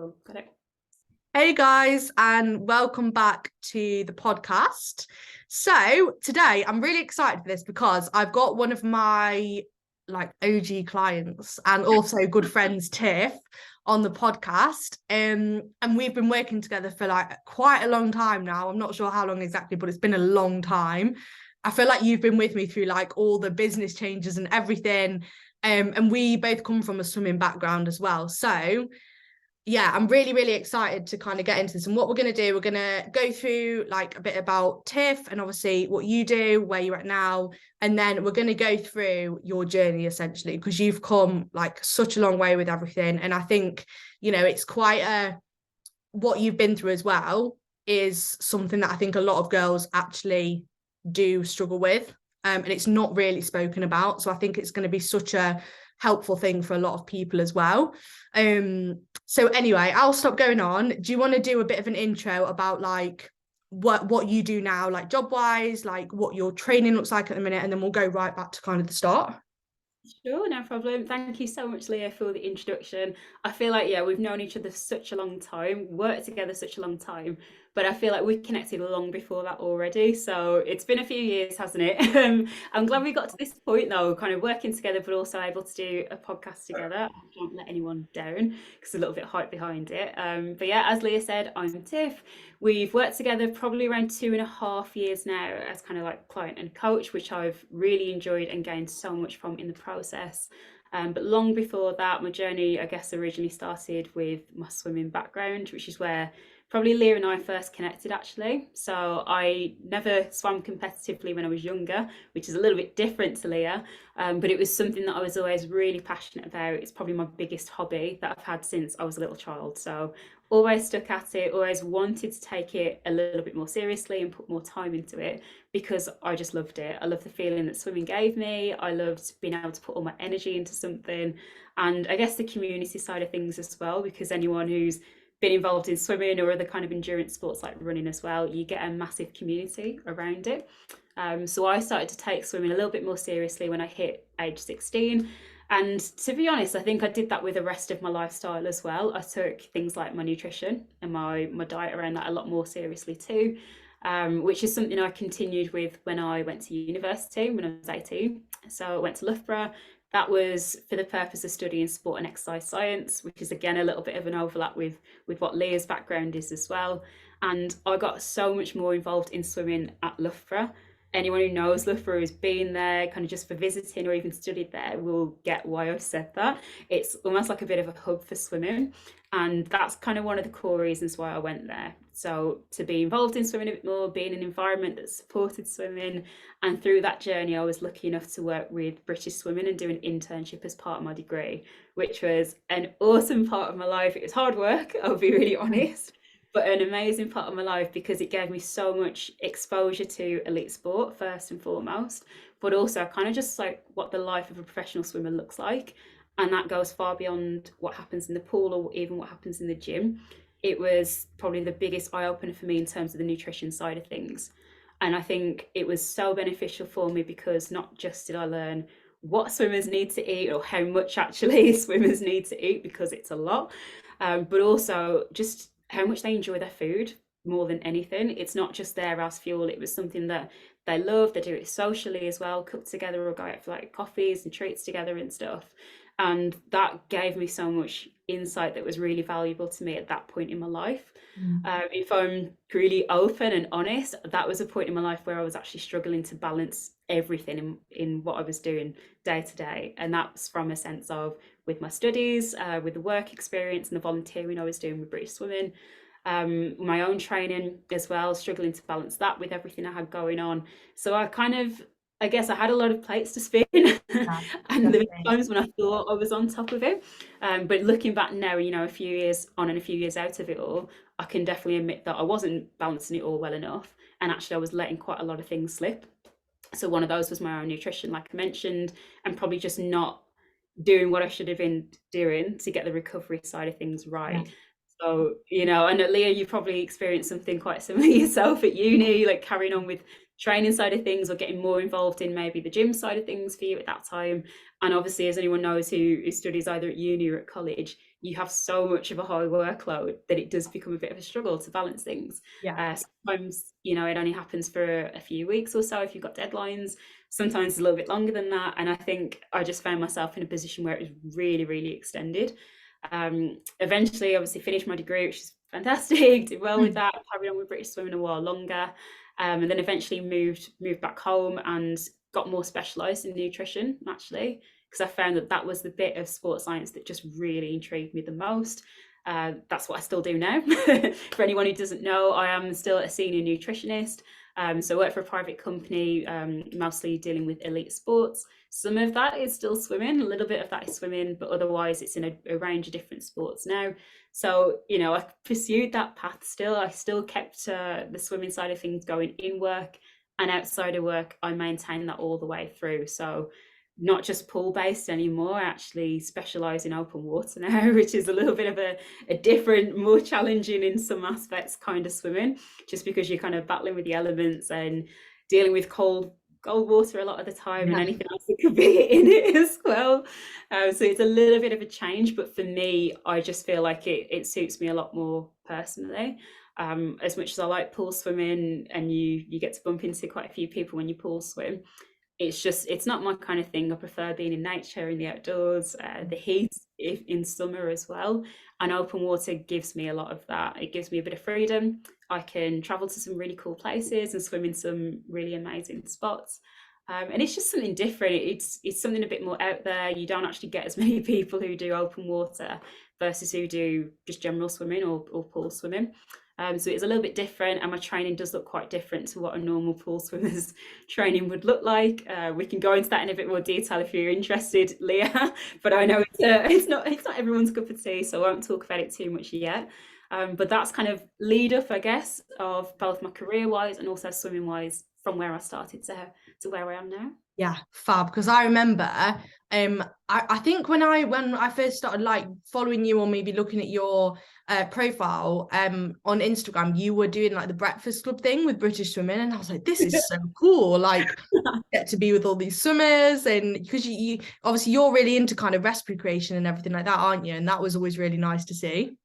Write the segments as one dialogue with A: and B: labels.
A: Cool, got it.
B: Hey guys, and welcome back to the podcast. So today I'm really excited for this because I've got one of my OG clients and also good friends, Tiff, on the podcast. And we've been working together for quite a long time now. I'm not sure how long exactly, but it's been a long time. I feel like you've been with me through all the business changes and everything. And we both come from a swimming background as well. So yeah, I'm really, really excited to kind of get into this. And what we're going to do, we're going to go through a bit about Tiff and obviously what you do, where you're at now. And then we're going to go through your journey essentially, because you've come such a long way with everything. And I think, it's quite what you've been through as well is something that I think a lot of girls actually do struggle with. And it's not really spoken about. So I think it's going to be such a helpful thing for a lot of people as well. So anyway, I'll stop going on. Do you want to do a bit of an intro about what you do now, job wise, what your training looks like at the minute, and then we'll go right back to kind of the start?
A: Sure, no problem. Thank you so much, Leah, for the introduction. I feel like, yeah, we've known each other such a long time, worked together such a long time, but I feel like we connected long before that already. So it's been a few years, hasn't it? I'm glad we got to this point, though, kind of working together, but also able to do a podcast together. I can't let anyone down because a little bit hype behind it. But yeah, as Leah said, I'm Tiff. We've worked together probably around 2.5 years now as kind of client and coach, which I've really enjoyed and gained so much from in the process. But long before that, my journey, I guess, originally started with my swimming background, which is where probably Leah and I first connected actually. So I never swam competitively when I was younger, which is a little bit different to Leah, but it was something that I was always really passionate about. It's probably my biggest hobby that I've had since I was a little child. So always stuck at it, always wanted to take it a little bit more seriously and put more time into it because I just loved it. I loved the feeling that swimming gave me. I loved being able to put all my energy into something. And I guess the community side of things as well, because anyone who's been involved in swimming or other kind of endurance sports like running as well, you get a massive community around it. So I started to take swimming a little bit more seriously when I hit age 16. And to be honest, I think I did that with the rest of my lifestyle as well. I took things like my nutrition and my diet around that a lot more seriously too, which is something I continued with when I went to university when I was 18. So I went to Loughborough. That was for the purpose of studying sport and exercise science, which is again a little bit of an overlap with what Leah's background is as well. And I got so much more involved in swimming at Loughborough. Anyone who knows Loughborough has been there kind of just for visiting or even studied there will get why I've said that. It's almost like a bit of a hub for swimming. And that's kind of one of the core reasons why I went there. So to be involved in swimming a bit more, be in an environment that supported swimming. And through that journey, I was lucky enough to work with British Swimming and do an internship as part of my degree, which was an awesome part of my life. It was hard work, I'll be really honest, but an amazing part of my life because it gave me so much exposure to elite sport first and foremost, but also kind of just what the life of a professional swimmer looks like. And that goes far beyond what happens in the pool or even what happens in the gym. It was probably the biggest eye opener for me in terms of the nutrition side of things. And I think it was so beneficial for me because not just did I learn what swimmers need to eat or how much actually swimmers need to eat because it's a lot, but also just how much they enjoy their food more than anything. It's not just there as fuel. It was something that they love. They do it socially as well, cook together or go out for coffees and treats together and stuff. And that gave me so much insight that was really valuable to me at that point in my life. If I'm really open and honest, that was a point in my life where I was actually struggling to balance everything in what I was doing day to day. And that's from a sense of with my studies, with the work experience and the volunteering I was doing with British Swimming, my own training as well, struggling to balance that with everything I had going on. So I guess I had a lot of plates to spin and there were times when I thought I was on top of it. But looking back now, a few years on and a few years out of it all, I can definitely admit that I wasn't balancing it all well enough. And actually I was letting quite a lot of things slip. So one of those was my own nutrition, like I mentioned, and probably just not doing what I should have been doing to get the recovery side of things right. Yeah. So, I know Leah, you probably experienced something quite similar yourself at uni, carrying on with training side of things or getting more involved in maybe the gym side of things for you at that time. And obviously, as anyone knows who studies either at uni or at college, you have so much of a high workload that it does become a bit of a struggle to balance things.
B: Yeah.
A: Sometimes, you know, it only happens for a few weeks or so if you've got deadlines. Sometimes a little bit longer than that. And I think I just found myself in a position where it was really, really extended. Eventually, obviously, finished my degree, which is fantastic. Did well with that. Carried on with British swimming a while longer, and then eventually moved back home and got more specialised in nutrition, actually, because I found that was the bit of sports science that just really intrigued me the most. That's what I still do now. For anyone who doesn't know, I am still a senior nutritionist. So I work for a private company, mostly dealing with elite sports. Some of that is still swimming, a little bit of that is swimming, but otherwise it's in a range of different sports now. So, you know, I pursued that path still. I still kept the swimming side of things going in work, and outside of work, I maintained that all the way through. So not just pool based anymore, I actually specialise in open water now, which is a little bit of a different, more challenging in some aspects kind of swimming, just because you're kind of battling with the elements and dealing with cold water a lot of the time, and anything else that could be in it as well. So it's a little bit of a change, but for me, I just feel like it suits me a lot more personally. As much as I like pool swimming, and you get to bump into quite a few people when you pool swim, it's not my kind of thing. I prefer being in nature, in the outdoors, the heat in summer as well. And open water gives me a lot of that. It gives me a bit of freedom. I can travel to some really cool places and swim in some really amazing spots. And it's just something different. It's something a bit more out there. You don't actually get as many people who do open water versus who do just general swimming or pool swimming. So it's a little bit different, and my training does look quite different to what a normal pool swimmer's training would look like. We can go into that in a bit more detail if you're interested, Leah. But I know it's not everyone's cup of tea, so I won't talk about it too much yet. But that's kind of lead up, I guess, of both my career wise and also swimming wise, from where I started to where I am now.
B: Yeah, fab. Because I remember, I think when I first started like following you or maybe looking at your profile on Instagram, you were doing like the breakfast club thing with British Swimming, and I was like, this is so cool. Like, get to be with all these swimmers, and because you obviously you're really into kind of recipe creation and everything like that, aren't you? And that was always really nice to see.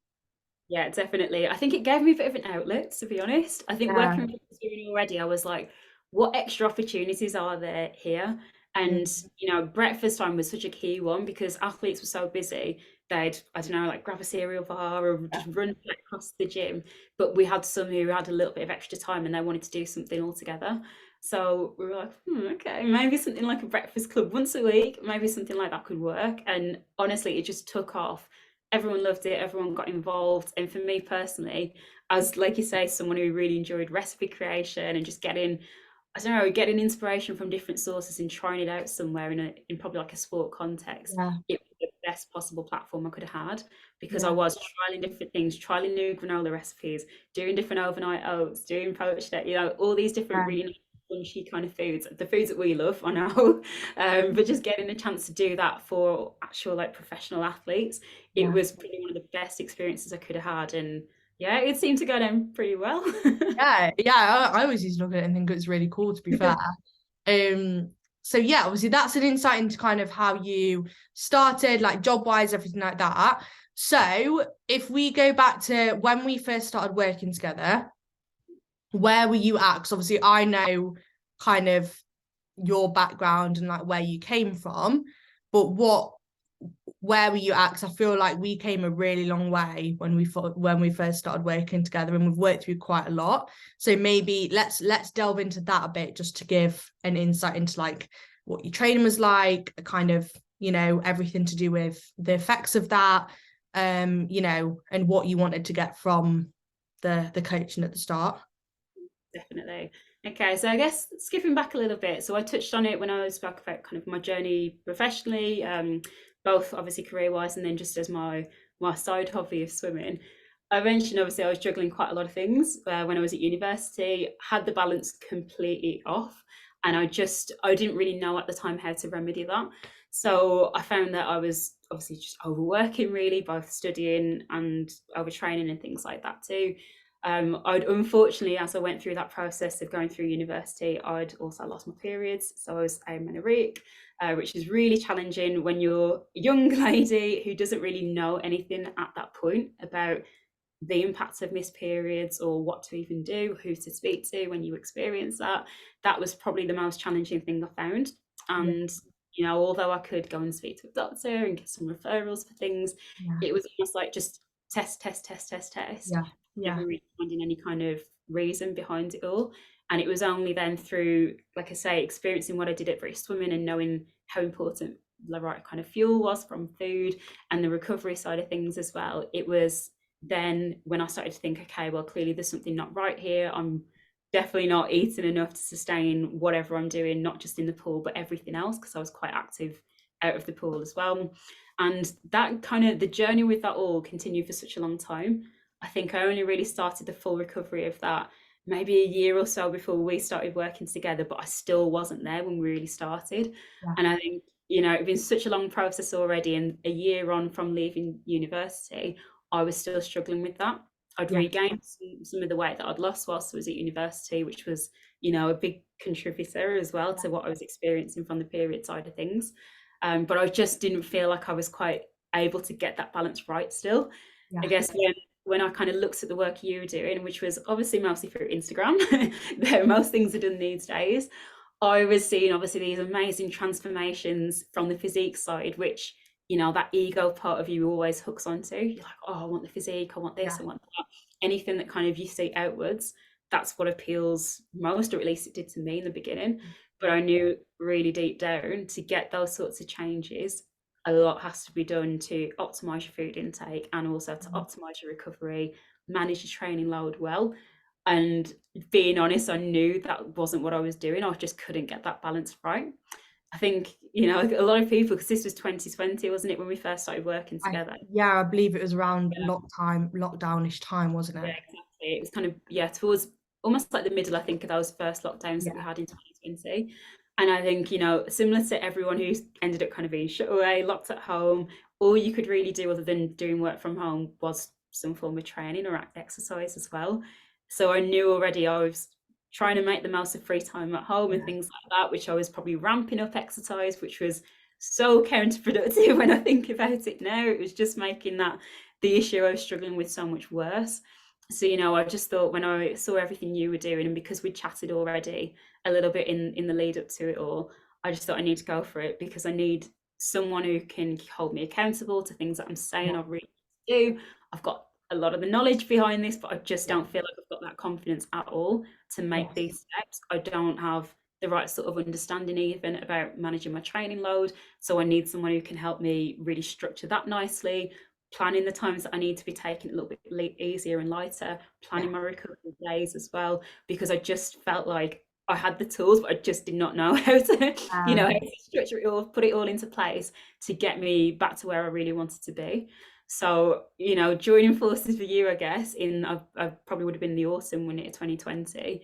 A: Yeah, definitely. I think it gave me a bit of an outlet, to be honest. I think
B: Yeah.
A: working with uni already, I was like, what extra opportunities are there here? And, you know, breakfast time was such a key one because athletes were so busy. They'd, I don't know, like grab a cereal bar or just run back across the gym. But we had some who had a little bit of extra time and they wanted to do something all together. So we were like, okay, maybe something like a breakfast club once a week, maybe something like that could work. And honestly, it just took off. Everyone loved it, everyone got involved. And for me personally, as like you say, someone who really enjoyed recipe creation and just I don't know, getting inspiration from different sources and trying it out somewhere in probably like a sport context,
B: Yeah.
A: it was the best possible platform I could have had, because I
B: Yeah.
A: was trialing different things, trialing new granola recipes, doing different overnight oats, doing poached egg, you know, all these different
B: Yeah.
A: really nice crunchy kind of foods, the foods that we love, I know. But just getting a chance to do that for actual like professional athletes, it
B: Yeah.
A: was probably one of the best experiences I could have had. And yeah, it seemed to go down pretty well.
B: Yeah, I always used to look at it and think it's really cool, to be fair. So yeah, obviously that's an insight into kind of how you started, like job wise, everything like that. So if we go back to when we first started working together, where were you at? Because obviously I know kind of your background and like where you came from, but where were you at? Because I feel like we came a really long way when we first started working together, and we've worked through quite a lot. So maybe let's delve into that a bit, just to give an insight into like what your training was like, kind of, you know, everything to do with the effects of that, you know, and what you wanted to get from the coaching at the start.
A: Definitely. Okay, so I guess skipping back a little bit. So I touched on it when I spoke about kind of my journey professionally, both obviously career wise and then just as my side hobby of swimming. I mentioned obviously I was juggling quite a lot of things when I was at university, had the balance completely off, and I didn't really know at the time how to remedy that. So I found that I was obviously just overworking really, both studying and overtraining and things like that too. I'd unfortunately, as I went through that process of going through university, I'd also lost my periods. So I was amenorrheic, which is really challenging when you're a young lady who doesn't really know anything at that point about the impact of missed periods or what to even do, who to speak to when you experience that. That was probably the most challenging thing I found.
B: Yeah.
A: And, although I could go and speak to a doctor and get some referrals for things,
B: Yeah.
A: it was almost like just test, test, test, test, test,
B: Yeah. Yeah.
A: never really finding any kind of reason behind it all. And it was only then through, like I say, experiencing what I did at British Swimming and knowing how important the right kind of fuel was from food and the recovery side of things as well. It was then when I started to think, okay, well, clearly there's something not right here. I'm definitely not eating enough to sustain whatever I'm doing, not just in the pool, but everything else, because I was quite active out of the pool as well. And that kind of the journey with that all continued for such a long time. I think I only really started the full recovery of that maybe a year or so before we started working together, but I still wasn't there when we really started.
B: Yeah.
A: And I think, it'd been such a long process already, and a year on from leaving university, I was still struggling with that. I'd
B: Yeah.
A: regained some of the weight that I'd lost whilst I was at university, which was, a big contributor as well to what I was experiencing from the period side of things. But I just didn't feel like I was quite able to get that balance right still.
B: Yeah.
A: I guess when I kind of looked at the work you were doing, which was obviously mostly through Instagram, though most things are done these days, I was seeing obviously these amazing transformations from the physique side, which, that ego part of you always hooks onto. You're like, oh, I want the physique, I want this,
B: Yeah.
A: I want that. Anything that kind of you see outwards, that's what appeals most, or at least it did to me in the beginning. But I knew really deep down to get those sorts of changes, a lot has to be done to optimize your food intake and also to optimize your recovery, manage your training load well. And being honest, I knew that wasn't what I was doing. I just couldn't get that balance right. I think, a lot of people, because this was 2020, wasn't it, when we first started working together?
B: I believe it was around lockdownish time, wasn't
A: Yeah,
B: it?
A: exactly. It was kind of, towards almost like the middle, I think, of those first lockdowns that we
B: Yeah.
A: had in 2020. And I think, similar to everyone who's ended up kind of being shut away, locked at home, all you could really do other than doing work from home was some form of training or exercise as well. So I knew already I was trying to make the most of free time at home and
B: Yeah.
A: things like that, which I was probably ramping up exercise, which was so counterproductive when I think about it now. It was just making that the issue I was struggling with so much worse. So, I just thought when I saw everything you were doing, and because we chatted already a little bit in the lead up to it all, I just thought I need to go for it because I need someone who can hold me accountable to things that I'm saying
B: Yeah.
A: I really do. I've got a lot of the knowledge behind this, but I just
B: Yeah.
A: don't feel like I've got that confidence at all to make
B: Yes.
A: these steps. I don't have the right sort of understanding even about managing my training load. So I need someone who can help me really structure that nicely, planning the times that I need to be taking it a little bit easier and lighter, planning
B: Yeah.
A: my recovery days as well, because I just felt like I had the tools, but I just did not know how to, how to structure it all, put it all into place to get me back to where I really wanted to be. So, joining forces with you, I guess, I probably would have been the autumn when it 2020,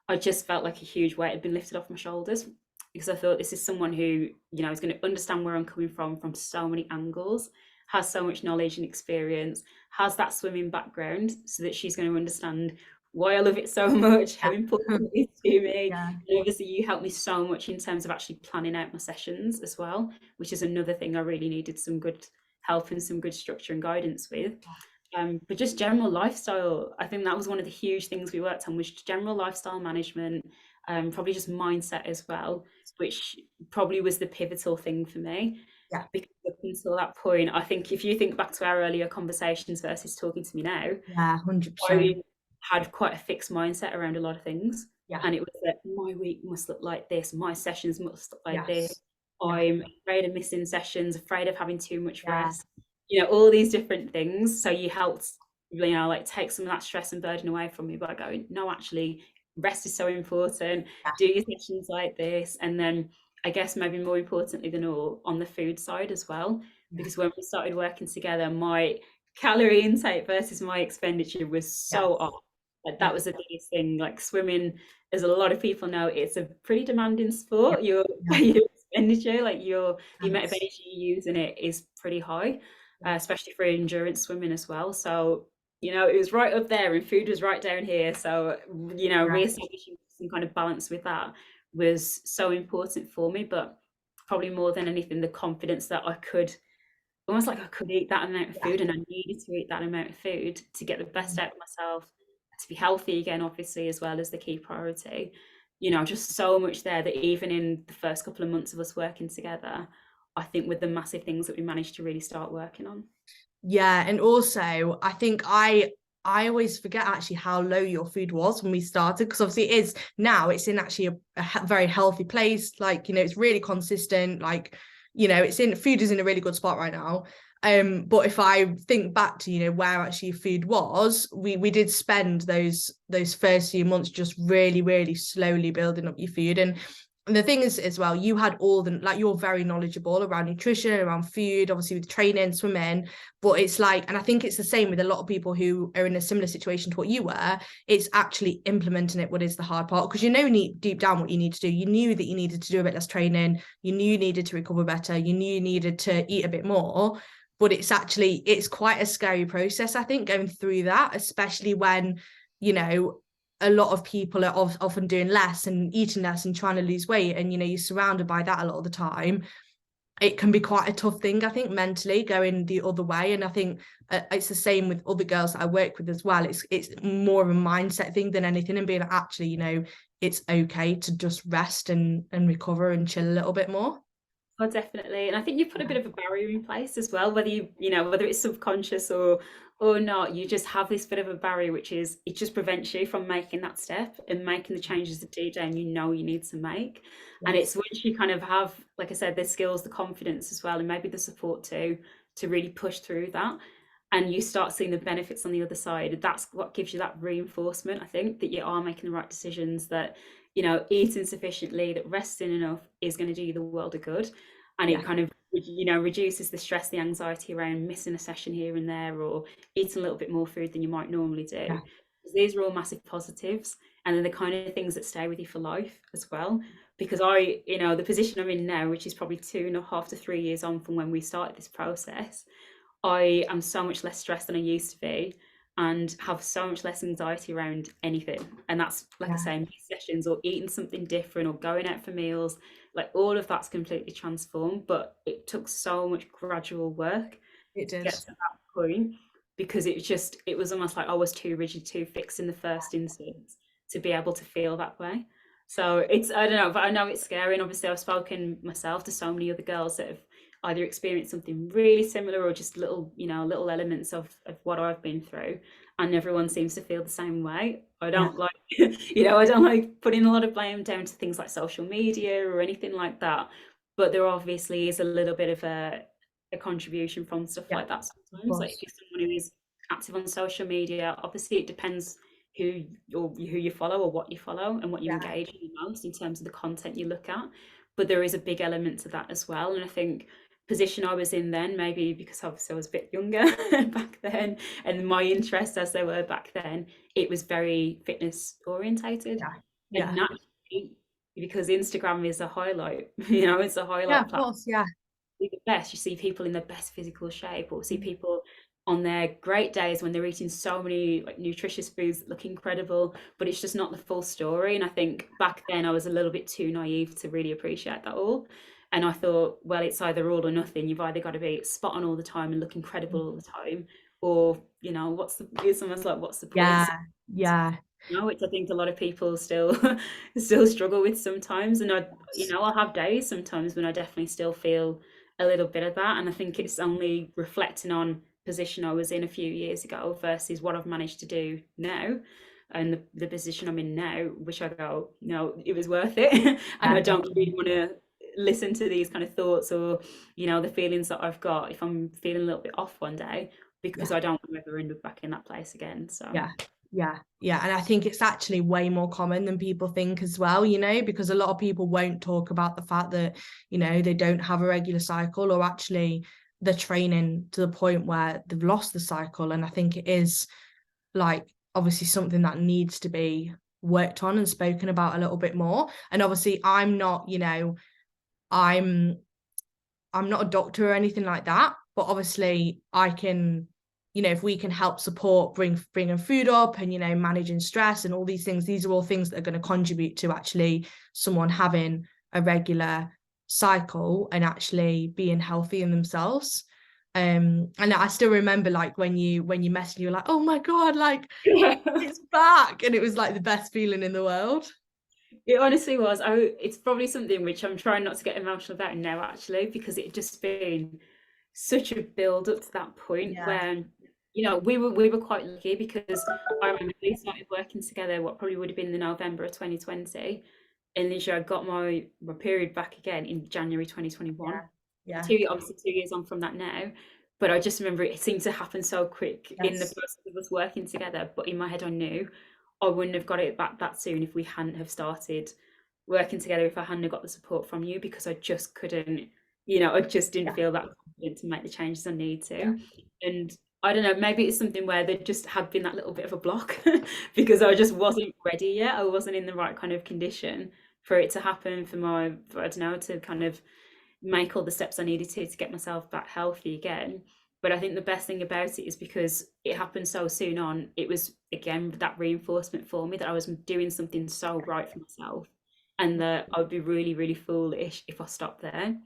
A: I just felt like a huge weight had been lifted off my shoulders because I thought this is someone who, is going to understand where I'm coming from so many angles, has so much knowledge and experience, has that swimming background, so that she's going to understand why I love it so much, how important it is to me.
B: Yeah.
A: And obviously you helped me so much in terms of actually planning out my sessions as well, which is another thing I really needed some good help and some good structure and guidance with. But just general lifestyle, I think that was one of the huge things we worked on, was general lifestyle management, probably just mindset as well, which probably was the pivotal thing for me.
B: Yeah.
A: Because up until that point, I think if you think back to our earlier conversations versus talking to me now,
B: Yeah. 100%.
A: I had quite a fixed mindset around a lot of things.
B: Yeah.
A: And it was that my week must look like this, my sessions must look like this.
B: Yes.
A: I'm afraid of missing sessions, afraid of having too much
B: Yeah.
A: rest, all these different things. So you helped, like take some of that stress and burden away from me by going, no, actually, rest is so important.
B: Yeah.
A: Do your sessions like this. And then I guess maybe more importantly than all, on the food side as well, because when we started working together, my calorie intake versus my expenditure was so off. Like that was the biggest thing. Like swimming, as a lot of people know, it's a pretty demanding sport. Your expenditure, like the amount of energy you use in it is pretty high, especially for endurance swimming as well. So You know, it was right up there and food was right down here. So, you know,
B: Yeah.
A: reestablishing some kind of balance with that was so important for me. But probably more than anything, the confidence that I could, almost like I could eat that amount of
B: Yeah.
A: food and I needed to eat that amount of food to get the best out of myself, to be healthy again, obviously, as well as the key priority. You know, just so much there that even in the first couple of months of us working together, I think with the massive things that we managed to really start working on.
B: Yeah, and also I think I always forget actually how low your food was when we started, because obviously it is now, it's in actually a very healthy place, like, you know, it's really consistent, like, you know, it's in, food is in a really good spot right now. But if I think back to, you know, where actually food was, we did spend those first few months just really, really slowly building up your food. And the thing is as well, you had all the, like, you're very knowledgeable around nutrition, around food, obviously with training, swimming. But it's like, and I think it's the same with a lot of people who are in a similar situation to what you were. It's actually implementing it what is the hard part, because you know deep down what you need to do. You knew that you needed to do a bit less training, you knew you needed to recover better, you knew you needed to eat a bit more. But it's quite a scary process, I think, going through that, especially when, you know, a lot of people are often doing less and eating less and trying to lose weight, and you know, you're surrounded by that a lot of the time. It can be quite a tough thing, I think, mentally going the other way. And I think it's the same with other girls that I work with as well. It's more of a mindset thing than anything, and being like, actually, you know, it's okay to just rest and recover and chill a little bit more.
A: Oh, definitely. And I think you've put a bit of a barrier in place as well, whether you know, whether it's subconscious or not, you just have this bit of a barrier, which is it just prevents you from making that step and making the changes that deep down you know you need to make. And
B: Yes.
A: it's once you kind of have, like I said, the skills, the confidence as well, and maybe the support too, to really push through that. And you start seeing the benefits on the other side. That's what gives you that reinforcement, I think, that you are making the right decisions, that, you know, eating sufficiently, that resting enough is going to do you the world of good. And
B: Yeah.
A: it kind of, you know, reduces the stress, the anxiety around missing a session here and there, or eating a little bit more food than you might normally do.
B: Yeah.
A: These are all massive positives, and they're the kind of things that stay with you for life as well. Because I, you know, the position I'm in now, which is probably 2.5 to 3 years on from when we started this process, I am so much less stressed than I used to be, and have so much less anxiety around anything. And that's, like I
B: Yeah.
A: say, in sessions or eating something different or going out for meals, like all of that's completely transformed. But it took so much gradual work
B: It
A: to get
B: does.
A: to that point, because it was almost like I was too rigid, too fixed in the first instance to be able to feel that way. So it's, I don't know, but I know it's scary. And obviously I've spoken myself to so many other girls that have either experienced something really similar or just little, you know, little elements of what I've been through. And everyone seems to feel the same way. I
B: Yeah.
A: don't like, you know, I don't like putting a lot of blame down to things like social media or anything like that. But there obviously is a little bit of a contribution from stuff
B: Yeah.
A: like that
B: Of
A: sometimes. Like if
B: course.
A: you're someone who is active on social media, obviously it depends who you follow or what you follow and what you
B: Yeah.
A: engage in most in terms of the content you look at. But there is a big element to that as well. And I think position I was in then, maybe because obviously I was a bit younger back then, and my interests as they were back then, it was very fitness orientated.
B: Yeah.
A: And
B: Yeah.
A: naturally, because Instagram is a highlight, you know, it's a
B: Yeah.
A: highlight
B: Of
A: platform,
B: course. Yeah.
A: the best. You see people in their best physical shape, or see
B: Mm.
A: people on their great days when they're eating so many like nutritious foods that look incredible, but it's just not the full story. And I think back then I was a little bit too naive to really appreciate that all. And I thought, well, it's either all or nothing. You've either got to be spot on all the time and look incredible all the time, or, you know, it's almost like, what's the point?
B: Yeah.
A: So,
B: Yeah.
A: no, which I think a lot of people still still struggle with sometimes. And I, you know, I'll have days sometimes when I definitely still feel a little bit of that. And I think it's only reflecting on position I was in a few years ago versus what I've managed to do now, and the position I'm in now, which I go, no, it was worth it. And
B: Yeah.
A: I don't really
B: Definitely.
A: want to listen to these kind of thoughts or, you know, the feelings that I've got if I'm feeling a little bit off one day, because
B: Yeah.
A: I don't want to ever end up back in that place again. So
B: Yeah. Yeah. Yeah. And I think it's actually way more common than people think as well, you know, because a lot of people won't talk about the fact that, you know, they don't have a regular cycle, or actually they're training to the point where they've lost the cycle. And I think it is, like, obviously something that needs to be worked on and spoken about a little bit more. And obviously I'm not, you know, I'm I'm not a doctor or anything like that, but obviously I can you know, if we can help support bringing food up and, you know, managing stress and all these things, these are all things that are going to contribute to actually someone having a regular cycle and actually being healthy in themselves. And I still remember, like, when you messaged, you were like, oh my God, like it's back, and it was like the best feeling in the world.
A: It honestly was. It's probably something which I'm trying not to get emotional about now, actually, because it just been such a build up to that point
B: Yeah,
A: when, you know, we were quite lucky because I remember we started working together what probably would have been the November of 2020, and literally I got my period back again in January 2021.
B: yeah, yeah,
A: Obviously 2 years on from that now, but I just remember it seemed to happen so quick in the
B: yes,
A: process of us working together. But in my head, I knew I wouldn't have got it back that soon if we hadn't have started working together, if I hadn't have got the support from you, because I just couldn't, you know, I just didn't
B: yeah,
A: feel that confident to make the changes I need
B: yeah,
A: to. And I don't know, maybe it's something where there just had been that little bit of a block because I just wasn't ready yet. I wasn't in the right kind of condition for it to happen, for I don't know, to kind of make all the steps I needed to get myself back healthy again. But I think the best thing about it is because it happened so soon on, it was again that reinforcement for me that I was doing something so right for myself, and that I would be really, really foolish if I stopped there,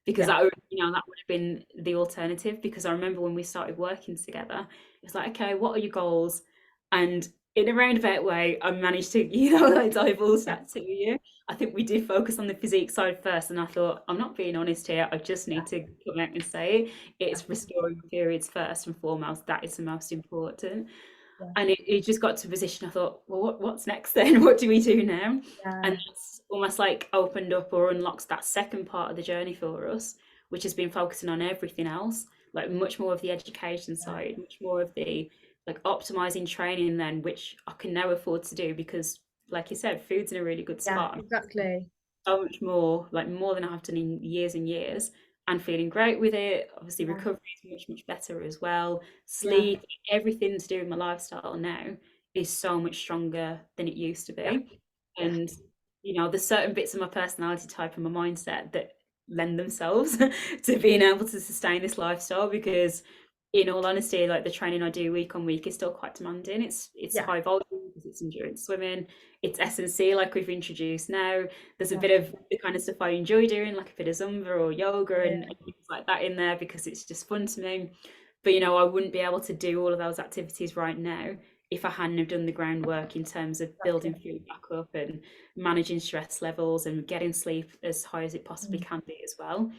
A: because
B: yeah,
A: that would, you know, that would have been the alternative. Because I remember when we started working together, it's like, okay, what are your goals? And in a roundabout way, I managed to, you know, like divulge
B: yeah,
A: that to you. I think we did focus on the physique side first, and I thought, I'm not being honest here. I just
B: yeah,
A: need to come out and say it.
B: yeah,
A: It's restoring periods first and foremost. That is the most important.
B: yeah,
A: And it just got to a position. I thought, well, what's next then? What do we do now? And
B: yeah,
A: that's almost like opened up or unlocks that second part of the journey for us, which has been focusing on everything else, like much more of the education side, much more of the like optimizing training then, which I can now afford to do because, like you said, food's in a really good
B: yeah,
A: spot,
B: exactly.
A: so much more, like more than I have done in years and years, and feeling great with it. Obviously,
B: Yeah,
A: recovery is much, much better as well.
B: yeah,
A: Sleep, everything to do with my lifestyle now is so much stronger than it used to
B: yeah,
A: be.
B: yeah,
A: And, you know, there's certain bits of my personality type and my mindset that lend themselves to being able to sustain this lifestyle because in all honesty, like the training I do week on week is still quite demanding. It's
B: yeah,
A: high volume because it's endurance swimming, it's S&C like we've introduced now. There's a
B: yeah,
A: bit of the kind of stuff I enjoy doing, like a bit of Zumba or yoga
B: yeah,
A: and things like that in there because it's just fun to me. But you know, I wouldn't be able to do all of those activities right now if I hadn't have done the groundwork in terms of building
B: exactly.
A: food back up and managing stress levels and getting sleep as high as it possibly
B: Mm,
A: can be as well.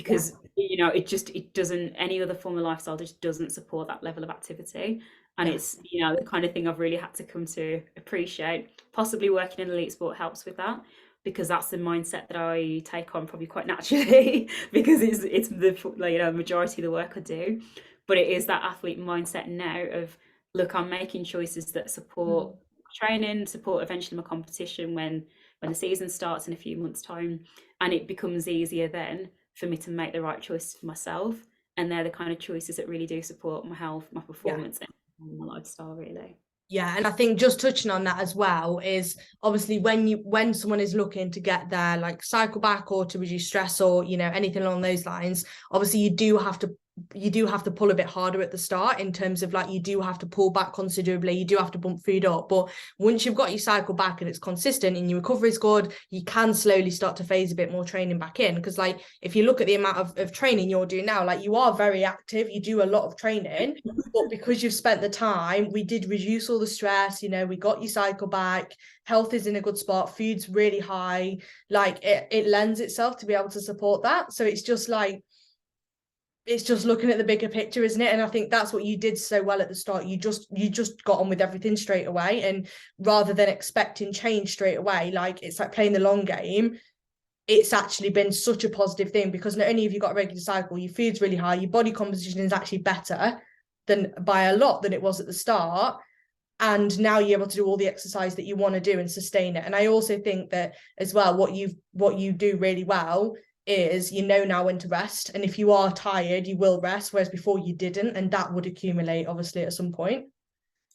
B: yeah,
A: Because you know, it doesn't, any other form of lifestyle just doesn't support that level of activity. And
B: yeah,
A: it's, you know, the kind of thing I've really had to come to appreciate. Possibly working in elite sport helps with that because that's the mindset that I take on probably quite naturally because it's the, like, you know, majority of the work I do. But it is that athlete mindset now of, look, I'm making choices that support
B: mm,
A: training, support eventually my competition when the season starts in a few months' time, and it becomes easier then for me to make the right choices for myself. And they're the kind of choices that really do support my health, my
B: yeah.
A: performance, and my lifestyle, really.
B: Yeah, and I think just touching on that as well is obviously when someone is looking to get their like cycle back or to reduce stress or, you know, anything along those lines, obviously you do have to pull a bit harder at the start in terms of like you do have to pull back considerably, you do have to bump food up. But once you've got your cycle back and it's consistent and your recovery is good, you can slowly start to phase a bit more training back in. Because like if you look at the amount of training you're doing now, like you are very active, you do a lot of training. But because you've spent the time, we did reduce all the stress, you know, we got your cycle back, health is in a good spot, food's really high, like it lends itself to be able to support that. So it's just like, it's just looking at the bigger picture, isn't it? And I think that's what you did so well at the start. You just got on with everything straight away. And rather than expecting change straight away, like it's like playing the long game, it's actually been such a positive thing because not only have you got a regular cycle, your food's really high, your body composition is actually better than by a lot than it was at the start. And now you're able to do all the exercise that you want to do and sustain it. And I also think that as well, what you do really well is you know now when to rest. And if you are tired, you will rest, whereas before you didn't, and that would accumulate obviously at some point.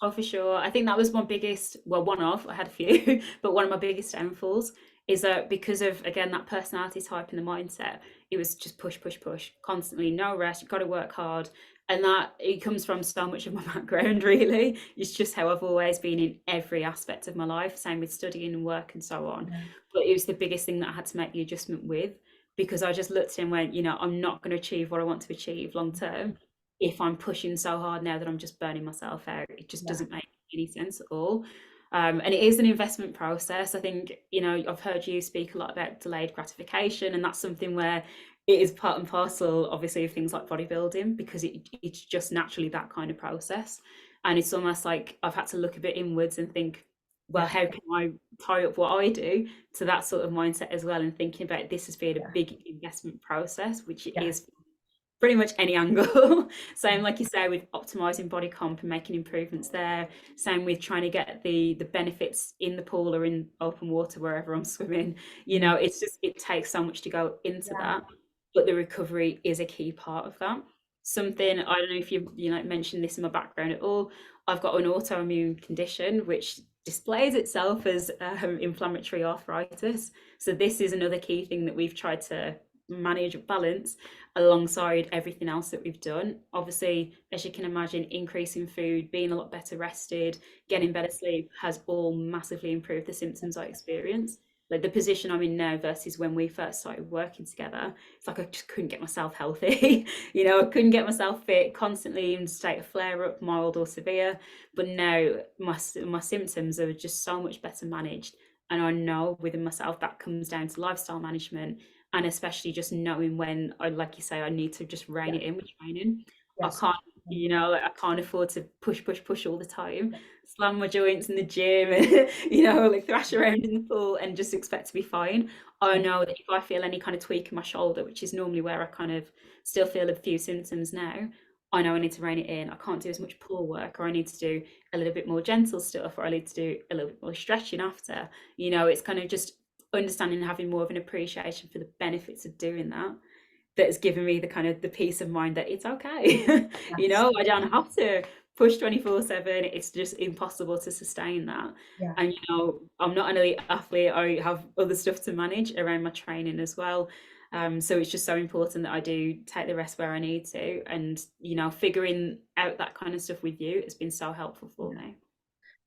A: Oh, for sure. I think that was my biggest, well, one of, I had a few, but one of my biggest downfalls is that because of, again, that personality type and the mindset, it was just push, push, push, constantly, no rest, you've got to work hard. And that it comes from so much of my background, really. It's just how I've always been in every aspect of my life, same with studying and work and so on.
B: Yeah.
A: But it was the biggest thing that I had to make the adjustment with, because I just looked and went, I'm not going to achieve what I want to achieve long term if I'm pushing so hard now that I'm just burning myself out. It just
B: Yeah.
A: doesn't make any sense at all. And it is an investment process. I think, I've heard you speak a lot about delayed gratification, and that's something where it is part and parcel, obviously, of things like bodybuilding, because it's just naturally that kind of process. And it's almost like I've had to look a bit inwards and think, well,
B: Yeah.
A: how can I tie up what I do to that sort of mindset as well? And thinking about this as being a
B: Yeah.
A: big investment process, which it
B: Yeah.
A: is pretty much any angle. Same, like you say, with optimizing body comp and making improvements there. Same with trying to get the benefits in the pool or in open water wherever I'm swimming.
B: Mm.
A: It's just, it takes so much to go into
B: Yeah.
A: that, but the recovery is a key part of that. Something, I don't know if you mentioned this in my background at all. I've got an autoimmune condition which displays itself as inflammatory arthritis. So this is another key thing that we've tried to manage, balance alongside everything else that we've done. Obviously, as you can imagine, increasing food, being a lot better rested, getting better sleep has all massively improved the symptoms I experience. Like the position I'm in now versus when we first started working together, it's like I just couldn't get myself healthy. I couldn't get myself fit, constantly in a state of flare up, mild or severe. But now my symptoms are just so much better managed. And I know within myself that comes down to lifestyle management, and especially just knowing when I, like you say, I need to just rein
B: Yeah.
A: it in with training. I
B: Yes.
A: can't, like, I can't afford to push all the time, slam my joints in the gym, and like thrash around in the pool and just expect to be fine. I
B: Yeah.
A: know that if I feel any kind of tweak in my shoulder, which is normally where I kind of still feel a few symptoms now, I know I need to rein it in. I can't do as much pull work, or I need to do a little bit more gentle stuff, or I need to do a little bit more stretching after. It's kind of just understanding and having more of an appreciation for the benefits of doing that that's given me the kind of the peace of mind that it's okay.
B: Yes.
A: I don't have to push 24/7. It's just impossible to sustain that.
B: Yeah.
A: And I'm not an elite athlete. I have other stuff to manage around my training as well. So it's just so important that I do take the rest where I need to, and figuring out that kind of stuff with you has been so helpful for me.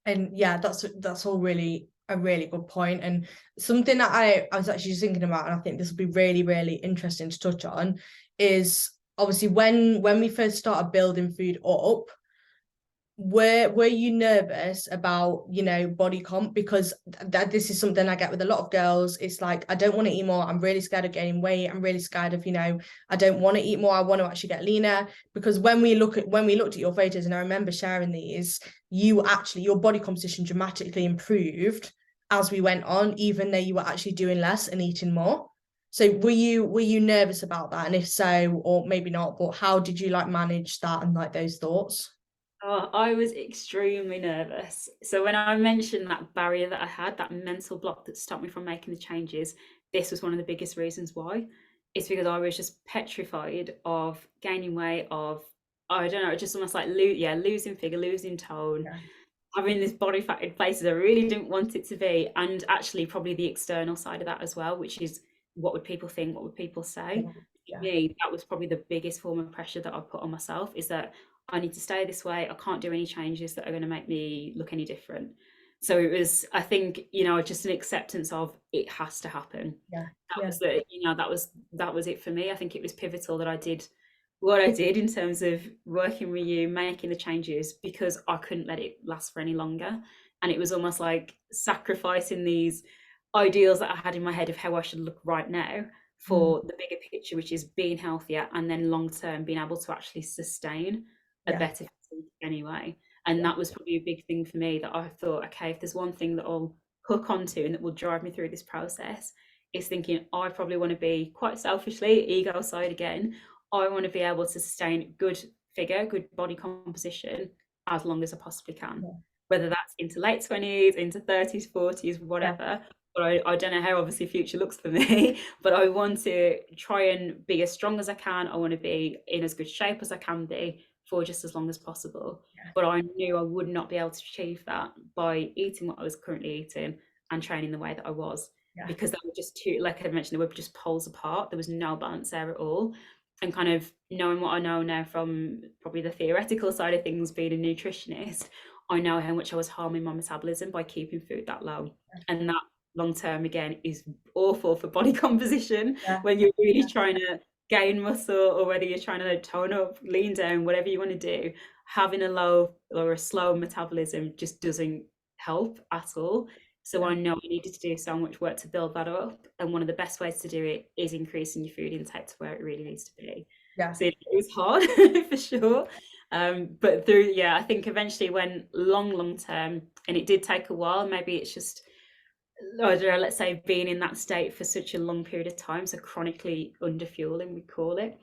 B: And yeah, that's all really a really good point, and something that I was actually just thinking about, and I think this will be really, really interesting to touch on, is obviously when we first started building food up, were you nervous about body comp? Because this is something I get with a lot of girls. It's like, I don't want to eat more, I'm really scared of gaining weight, I'm really scared of I don't want to eat more, I want to actually get leaner. Because when we looked at your photos, and I remember sharing these, your body composition dramatically improved as we went on, even though you were actually doing less and eating more. So were you nervous about that? And if so, or maybe not, but how did you manage that and those thoughts?
A: Oh, I was extremely nervous. So when I mentioned that barrier that I had, that mental block that stopped me from making the changes, this was one of the biggest reasons why. It's because I was just petrified of gaining weight, of, I don't know, just almost like losing figure, losing tone,
B: Yeah.
A: having this body fat in places I really didn't want it to be, and actually probably the external side of that as well, which is, what would people think? What would people say? For
B: Yeah.
A: me, that was probably the biggest form of pressure that I put on myself, is that I need to stay this way. I can't do any changes that are going to make me look any different. So it was, I think, just an acceptance of it has to happen.
B: Yeah.
A: That
B: Yeah.
A: was that was it for me. I think it was pivotal that I did what I did in terms of working with you, making the changes, because I couldn't let it last for any longer. And it was almost like sacrificing these ideals that I had in my head of how I should look right now
B: Mm.
A: for the bigger picture, which is being healthier, and then long term being able to actually sustain a
B: Yeah.
A: better physique anyway. And
B: Yeah.
A: that was probably a big thing for me, that I thought, okay, if there's one thing that I'll hook onto and that will drive me through this process, is thinking I probably want to be, quite selfishly, ego side again, I want to be able to sustain good figure, good body composition as long as I possibly can.
B: Yeah.
A: Whether that's into late 20s, into 30s, 40s,
B: Yeah.
A: whatever. But I don't know how obviously future looks for me, but I want to try and be as strong as I can. I want to be in as good shape as I can be for just as long as possible.
B: Yeah.
A: But I knew I would not be able to achieve that by eating what I was currently eating and training the way that I was,
B: Yeah.
A: because that were just two, like I mentioned, they were just poles apart. There was no balance there at all. and kind of knowing what I know now from probably the theoretical side of things, being a nutritionist, I know how much I was harming my metabolism by keeping food that low. And that long term, again, is awful for body composition
B: Yeah.
A: when you're really trying to gain muscle, or whether you're trying to tone up, lean down, whatever you want to do. Having a low or a slow metabolism just doesn't help at all. So
B: Yeah.
A: I know I needed to do so much work to build that up. And one of the best ways to do it is increasing your food intake to where it really needs to be.
B: Yeah.
A: So it was hard for sure. But through, yeah, I think eventually when long term, and it did take a while, maybe it's just, I don't know, let's say being in that state for such a long period of time, so chronically underfueling, we call it,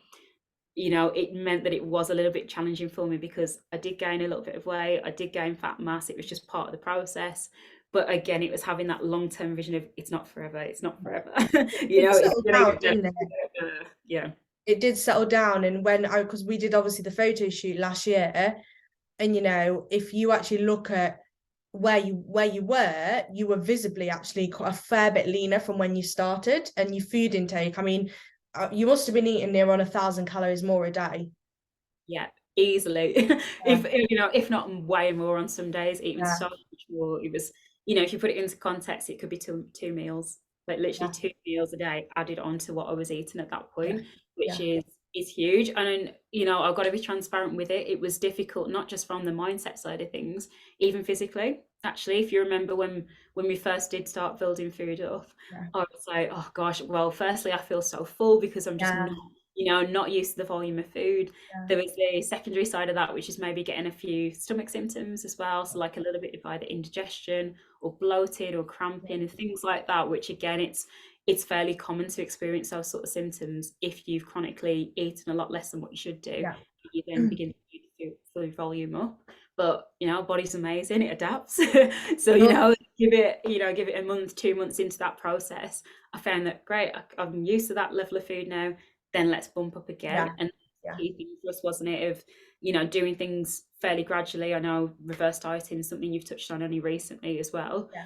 A: it meant that it was a little bit challenging for me, because I did gain a little bit of weight, I did gain fat mass, it was just part of the process. But again, it was having that long-term vision of it's not forever, it's not forever.
B: It
A: It's
B: settled
A: gonna
B: down,
A: get
B: didn't it?
A: yeah.
B: It did settle down. And because we did obviously the photo shoot last year, and if you actually look at where you were, you were visibly actually a fair bit leaner from when you started. And your food intake, I mean, you must have been eating near on 1,000 calories more a day.
A: Yeah, easily.
B: Yeah.
A: If not way more on some days, even
B: Yeah.
A: so much more. It was, if you put it into context, it could be two meals, like literally
B: Yeah.
A: 2 meals a day added on to what I was eating at that
B: Yeah.
A: point, which
B: Yeah.
A: is huge. And I've got to be transparent with it. It was difficult, not just from the mindset side of things, even physically. Actually, if you remember when we first did start building food up,
B: Yeah.
A: I would say, oh gosh, well, firstly, I feel so full because I'm just
B: Yeah.
A: not used to the volume of food.
B: Yeah.
A: There was the secondary side of that, which is maybe getting a few stomach symptoms as well. So like a little bit of either indigestion or bloated or cramping and things like that, which again, it's fairly common to experience those sort of symptoms if you've chronically eaten a lot less than what you should do.
B: Yeah.
A: You then begin to do food volume up. But body's amazing, it adapts. So give it a month, 2 months into that process, I found that great, I'm used to that level of food now, then let's bump up again.
B: Yeah.
A: And the
B: Yeah.
A: key thing for us, wasn't it, of doing things fairly gradually. I know reverse dieting is something you've touched on only recently as well.
B: Yeah.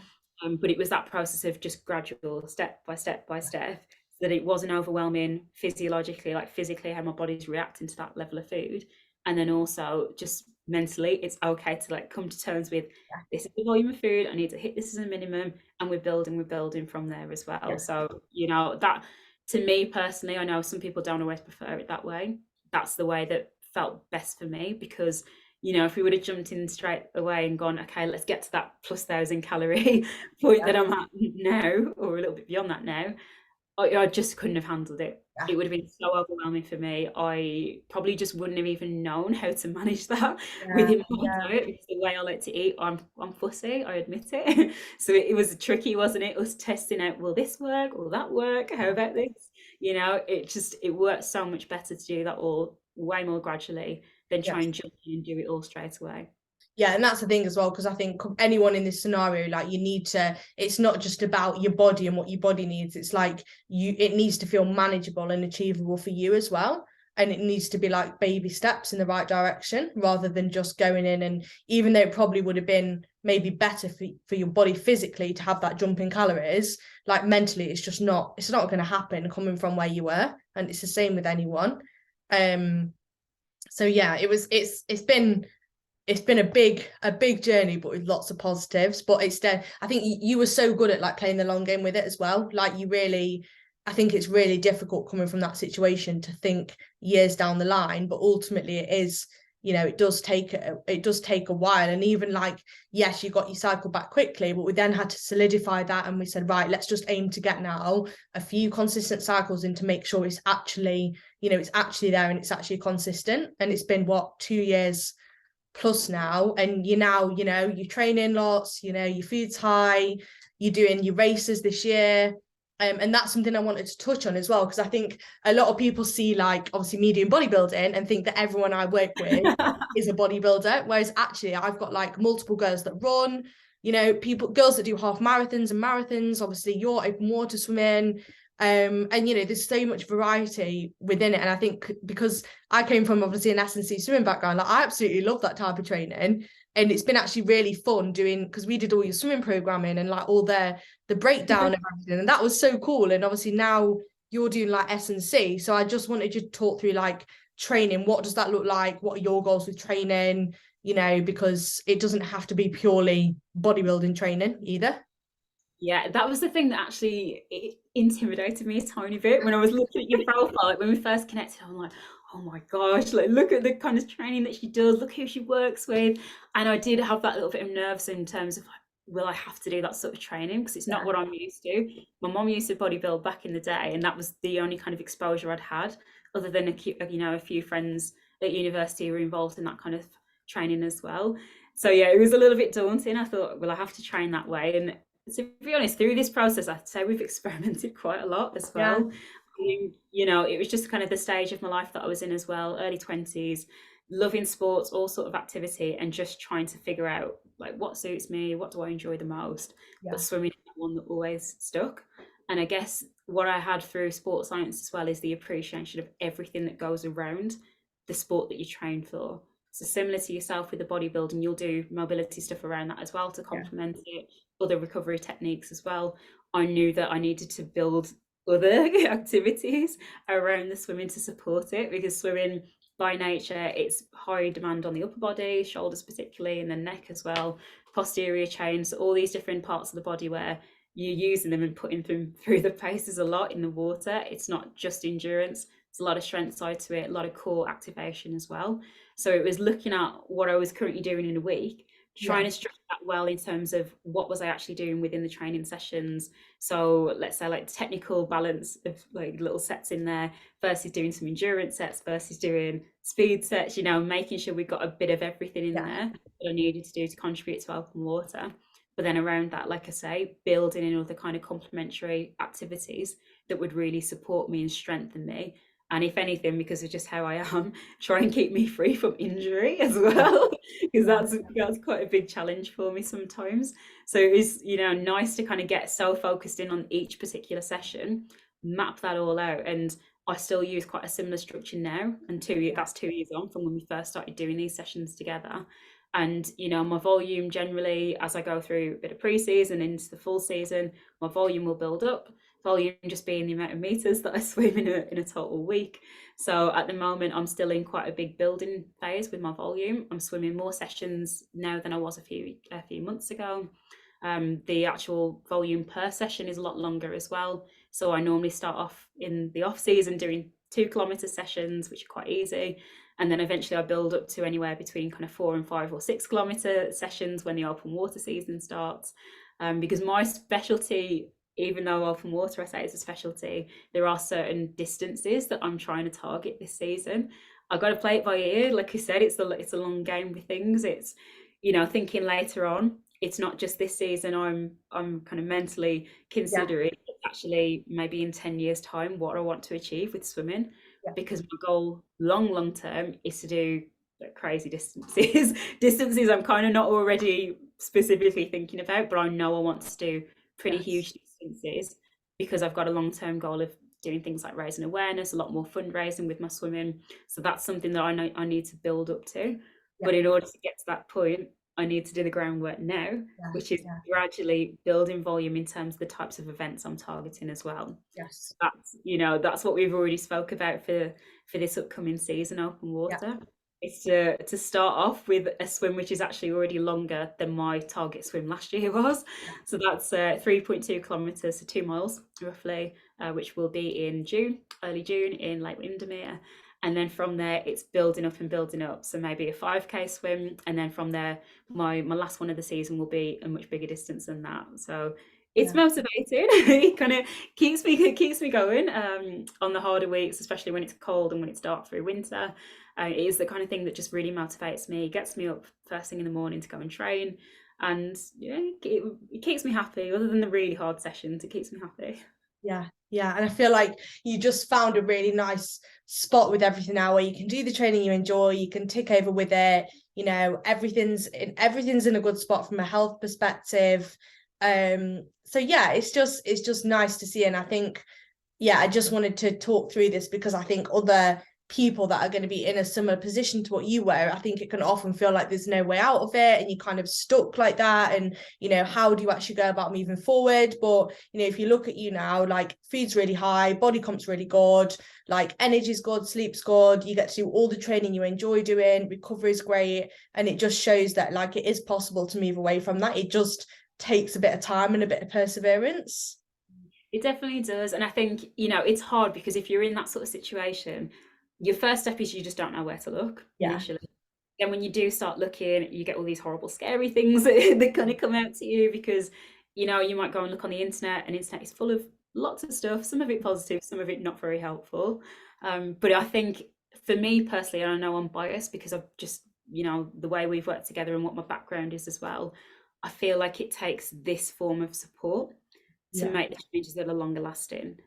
A: But it was that process of just gradual, step by step by step, so that it wasn't overwhelming physiologically, like physically how my body's reacting to that level of food. And then also just mentally, it's okay to like come to terms with,
B: Yeah.
A: this is the volume of food, I need to hit this as a minimum, and we're building from there as well.
B: Yeah.
A: So that, to me personally, I know some people don't always prefer it that way. That's the way that felt best for me, because if we would have jumped in straight away and gone, okay, let's get to that plus 1,000 calorie point that I'm at now, or a little bit beyond that now, I just couldn't have handled it.
B: Yeah.
A: It would have been so overwhelming for me. I probably just wouldn't have even known how to manage that within my diet, because the way I like to eat, I'm fussy, I admit it. So it was tricky, wasn't it? Us testing out, will this work? Will that work? How about this? It works so much better to do that all way more gradually than try and jump in and do it all straight away.
B: Yeah, and that's the thing as well, because I think anyone in this scenario, like, it's not just about your body and what your body needs. It's like it needs to feel manageable and achievable for you as well. And it needs to be like baby steps in the right direction, rather than just going in. And even though it probably would have been maybe better for your body physically to have that jump in calories, like mentally, it's not going to happen coming from where you were. And it's the same with anyone. So yeah, it's been a big journey, but with lots of positives. But I think you were so good at like playing the long game with it as well. Like I think it's really difficult coming from that situation to think years down the line, but ultimately it is, it does take a while. And even like, yes, you got your cycle back quickly, but we then had to solidify that. And we said, right, let's just aim to get now a few consistent cycles in to make sure it's actually, it's actually there and it's actually consistent. And it's been 2 years plus now, and you're training lots, your food's high, you're doing your races this year, and that's something I wanted to touch on as well, because I think a lot of people see like obviously me doing bodybuilding and think that everyone I work with is a bodybuilder, whereas actually I've got like multiple girls that run, girls that do half marathons and marathons. Obviously you're open water swimming, and there's so much variety within it. And I think because I came from obviously an S&C swimming background, like I absolutely love that type of training, and it's been actually really fun doing, because we did all your swimming programming and like all the breakdown of everything, and that was so cool. And obviously now you're doing like S&C. So I just wanted you to talk through like training. What does that look like? What are your goals with training? You know, because it doesn't have to be purely bodybuilding training either.
A: Yeah, that was the thing that actually it intimidated me a tiny bit when I was looking at your profile. Like when we first connected, I'm like, oh my gosh, like look at the kind of training that she does, look who she works with. And I did have that little bit of nerves in terms of like, will I have to do that sort of training? Because it's not
B: Yeah,
A: what I'm used to. My mom used to bodybuild back in the day, and that was the only kind of exposure I'd had, other than a few friends at university who were involved in that kind of training as well. So yeah, it was a little bit daunting. I thought, well, I have to train that way. And to be honest, through this process, I'd say we've experimented quite a lot as
B: yeah,
A: well. It was just kind of the stage of my life that I was in as well, early 20s, loving sports, all sort of activity, and just trying to figure out like what suits me, what do I enjoy the most. But
B: yeah,
A: swimming is one that always stuck. And I guess what I had through sports science as well is the appreciation of everything that goes around the sport that you train for. So similar to yourself with the bodybuilding, you'll do mobility stuff around that as well to
B: yeah,
A: complement it, other recovery techniques as well. I knew that I needed to build other activities around the swimming to support it, because swimming by nature, it's high demand on the upper body, shoulders particularly, and then neck as well, posterior chains, all these different parts of the body where you're using them and putting them through the paces a lot in the water. It's not just endurance, it's a lot of strength side to it, a lot of core activation as well. So it was looking at what I was currently doing in a week,
B: yeah,
A: trying to structure that well in terms of what was I actually doing within the training sessions. So let's say like technical balance of like little sets in there versus doing some endurance sets versus doing speed sets, making sure we got a bit of everything in
B: yeah,
A: there that I needed to do to contribute to open water. But then around that, like I say, building in other kind of complementary activities that would really support me and strengthen me. And if anything, because of just how I am, try and keep me free from injury as
B: yeah,
A: well, because
B: yeah,
A: that's quite a big challenge for me sometimes. So it's nice to kind of get so focused in on each particular session, map that all out, and I still use quite a similar structure now. And
B: yeah,
A: that's 2 years on from when we first started doing these sessions together. And my volume generally, as I go through a bit of pre-season into the full season, my volume will build up. Volume just being the amount of meters that I swim in a total week. So at the moment, I'm still in quite a big building phase with my volume. I'm swimming more sessions now than I was a few months ago. The actual volume per session is a lot longer as well. So I normally start off in the off season doing 2 kilometer sessions, which are quite easy. And then eventually I build up to anywhere between kind of 4 and 5 or 6 kilometer sessions when the open water season starts. Because my specialty, even though open water I say is a specialty, there are certain distances that I'm trying to target this season. I've got to play it by ear. Like I said, it's a long game with things. It's thinking later on. It's not just this season. I'm kind of mentally
B: yeah,
A: considering actually maybe in 10 years time what I want to achieve with swimming,
B: yeah,
A: because my goal long term is to do like crazy distances distances I'm kind of not already specifically thinking about, but I know I want to do pretty
B: yes,
A: huge distances, because I've got a long-term goal of doing things like raising awareness, a lot more fundraising with my swimming. So that's something that I know I need to build up to.
B: yeah,
A: But in order to get to that point, I need to do the groundwork now,
B: yeah,
A: which is
B: yeah,
A: gradually building volume in terms of the types of events I'm targeting as well.
B: yes,
A: That's what we've already spoke about for this upcoming season, open
B: yeah,
A: water. It's to start off with a swim which is actually already longer than my target swim last year was.
B: yeah,
A: So that's 3.2 kilometers, so 2 miles roughly, which will be in June, early June in Lake Windermere. And then from there, it's building up and building up. So maybe a 5K swim, and then from there, my last one of the season will be a much bigger distance than that. So it's
B: yeah,
A: motivating. It kind of keeps me going on the harder weeks, especially when it's cold and when it's dark through winter. It is the kind of thing that just really motivates me, gets me up first thing in the morning to go and train, and it keeps me happy. Other than the really hard sessions, it keeps me happy.
B: yeah, yeah. And I feel like you just found a really nice spot with everything now where you can do the training you enjoy, you can tick over with it, everything's in a good spot from a health perspective. So yeah, it's just nice to see. And I think, yeah, I just wanted to talk through this because I think other people that are going to be in a similar position to what you were, I think it can often feel like there's no way out of it and you're kind of stuck like that. And, you know, how do you actually go about moving forward? But, you know, if you look at you now, like food's really high, body comp's really good, like energy's good, sleep's good, you get to do all the training you enjoy doing, recovery is great. And it just shows that like it is possible to move away from that. It just takes a bit of time and a bit of perseverance.
A: It definitely does. And I think, you know, it's hard because if you're in that sort of situation, your first step is you just don't know where to look
B: Yeah.
A: initially. Then when you do start looking, you get all these horrible, scary things that kind of come out to you because, you know, you might go and look on the internet, and internet is full of lots of stuff, some of it positive, some of it not very helpful. But I think for me personally, and I know I'm biased because I've just, you know, the way we've worked together and what my background is as well, I feel like it takes this form of support to
B: Yeah.
A: make the changes that are longer lasting.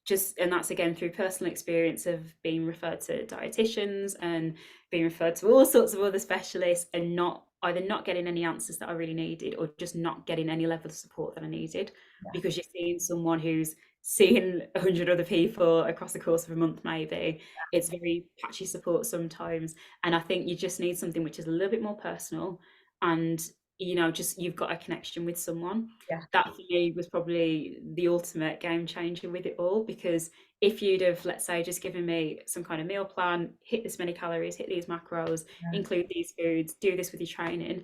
A: Just, and that's again through personal experience of being referred to dietitians and being referred to all sorts of other specialists, and not either not getting any answers that I really needed, or just not getting any level of support that I needed,
B: Yeah.
A: because you're seeing someone who's seeing 100 other people across the course of a month maybe. It's very patchy support sometimes, and I think you just need something which is a little bit more personal, and you know, just you've got a connection with someone.
B: Yeah.
A: That for me was probably the ultimate game changer with it all, because if you'd have, let's say, just given me some kind of meal plan, hit this many calories, hit these macros,
B: Yeah.
A: include these foods, do this with your training,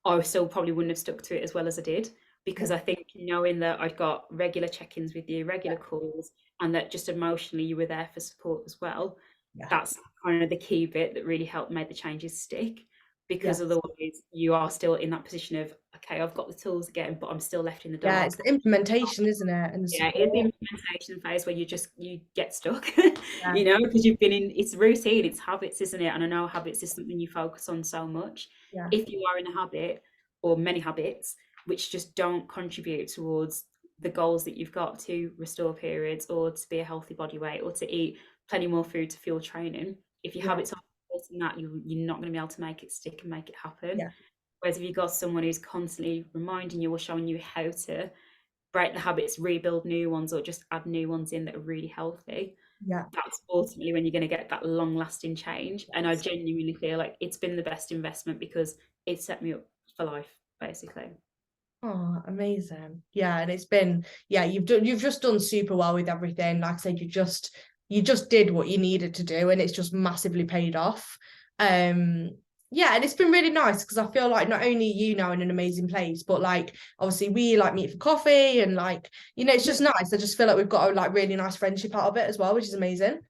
A: I still probably wouldn't have stuck to it as well as I did, because
B: Yeah.
A: I think knowing that I'd got regular check-ins with you, regular calls, and that just emotionally you were there for support as well,
B: Yeah.
A: that's kind of the key bit that really helped make the changes stick.
B: Yeah.
A: Because otherwise you are still in that position of, okay, I've got the tools again, but I'm still left in the
B: Yeah, it's
A: dark.
B: the implementation, isn't it? And the
A: Yeah, it's the
B: support.
A: implementation phase where you get stuck,
B: Yeah.
A: you know, because you've been in, it's routine, it's habits, isn't it? And I know habits is something you focus on so much.
B: Yeah.
A: If you are in a habit, or many habits, which just don't contribute towards the goals that you've got to restore periods, or to be a healthy body weight, or to eat plenty more food to fuel training, if your
B: Yeah.
A: habits aren't supporting that, you're not going to be able to make it stick and make it happen.
B: Yeah.
A: Whereas if you've got someone who's constantly reminding you or showing you how to break the habits, rebuild new ones, or just add new ones in that are really healthy,
B: Yeah.
A: that's ultimately when you're going to get that long lasting change. And I genuinely feel like it's been the best investment, because it set me up for life, basically.
B: Oh, amazing. Yeah, and it's been, yeah, you've just done super well with everything. Like I said, you just did what you needed to do, and it's just massively paid off. Yeah, and it's been really nice because I feel like not only you now in an amazing place, but like obviously we like meet for coffee, and like, you know, it's just nice. I just feel like we've got a like really nice friendship out of it as well, which is amazing.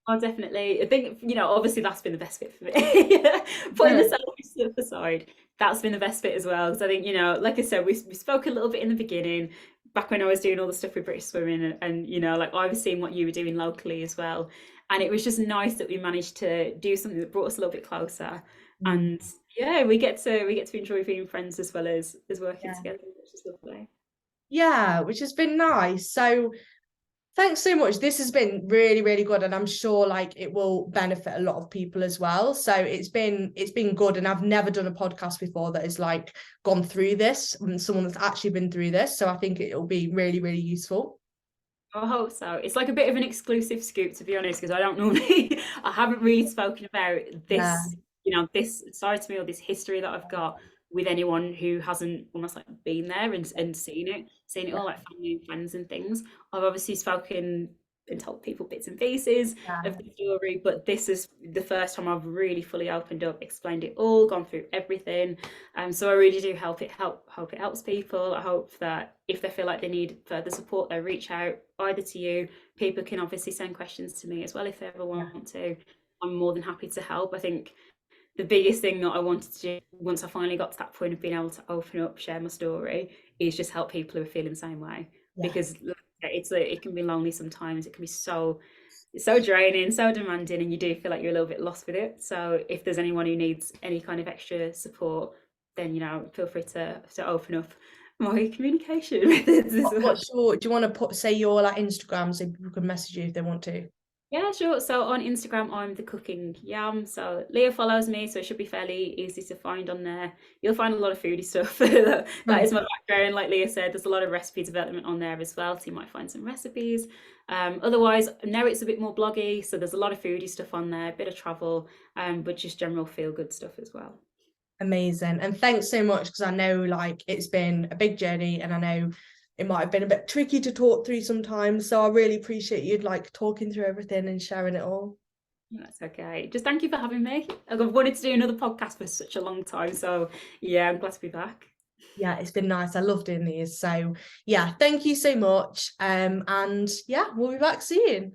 A: Oh, definitely. I think, you know, obviously that's been the best bit for me. Putting
B: Yeah.
A: the selfish stuff aside, that's been the best bit as well. Because I think, you know, like I said, we spoke a little bit in the beginning, back when I was doing all the stuff with British Swimming, and you know, like I was seeing what you were doing locally as well. And it was just nice that we managed to do something that brought us a little bit closer.
B: Mm.
A: And yeah, we get to enjoy being friends as well as working
B: Yeah.
A: together, which is lovely.
B: Yeah, which has been nice. So thanks so much. This has been really, really good, and I'm sure like it will benefit a lot of people as well. So it's been good, and I've never done a podcast before that has like gone through this, and someone that's actually been through this. So I think it'll be really, really useful.
A: I hope so. It's like a bit of an exclusive scoop, to be honest, because I don't normally, I haven't really spoken about
B: Yeah,
A: this, you know, this side to me, or this history that I've got with anyone who hasn't almost like been there and seen it
B: yeah,
A: all, like family and friends and things. I've obviously spoken and told people bits and pieces of
B: yeah,
A: the story, but this is the first time I've really fully opened up, explained it all, gone through everything. So I really do hope it helps people. I hope that if they feel like they need further support, they reach out either to you. People can obviously send questions to me as well if they ever
B: yeah,
A: want to. I'm more than happy to help. I think the biggest thing that I wanted to do once I finally got to that point of being able to open up, share my story, is just help people who are feeling the same way.
B: yeah,
A: Because it can be lonely sometimes. It can be so draining, so demanding, and you do feel like you're a little bit lost with it. So if there's anyone who needs any kind of extra support, then you know, feel free to open up my communication methods as well.
B: What's your? Do you want to say your like Instagram so people can message you if they want to?
A: Yeah, sure. So on Instagram, I'm the cooking yam. So Leah follows me, so it should be fairly easy to find on there. You'll find a lot of foodie stuff. That is my background. Like Leah said, there's a lot of recipe development on there as well. So you might find some recipes. Otherwise, now it's a bit more bloggy. So there's a lot of foodie stuff on there, a bit of travel, but just general feel good stuff as well.
B: Amazing. And thanks so much, because I know like it's been a big journey and I know it might have been a bit tricky to talk through sometimes. So I really appreciate you like talking through everything and sharing it all.
A: That's okay. Just thank you for having me. I've wanted to do another podcast for such a long time. So yeah, I'm glad to be back.
B: Yeah, it's been nice. I love doing these. So yeah, thank you so much. And yeah, we'll be back soon.